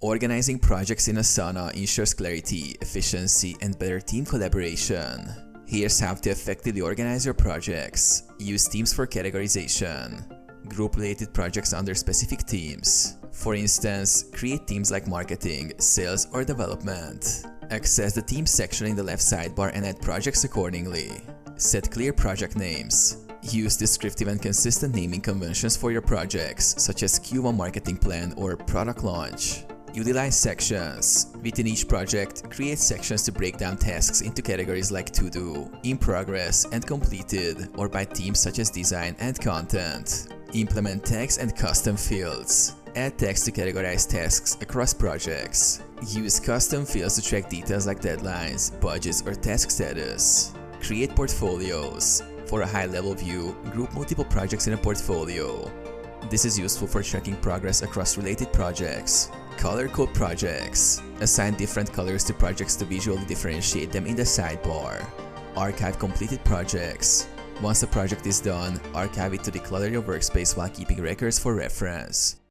Organizing projects in Asana ensures clarity, efficiency, and better team collaboration. Here's how to effectively organize your projects. Use teams for categorization. Group related projects under specific teams. For instance, create teams like marketing, sales, or development. Access the Teams section in the left sidebar and add projects accordingly. Set clear project names. Use descriptive and consistent naming conventions for your projects, such as Q1 marketing plan or product launch. Utilize sections. Within each project, create sections to break down tasks into categories like to do, in progress, and completed, or by themes such as design and content. Implement tags and custom fields. Add tags to categorize tasks across projects. Use custom fields to track details like deadlines, budgets, or task status. Create portfolios. For a high-level view, group multiple projects in a portfolio. This is useful for tracking progress across related projects. Color code projects. Assign different colors to projects to visually differentiate them in the sidebar. Archive completed projects. Once a project is done, archive it to declutter your workspace while keeping records for reference.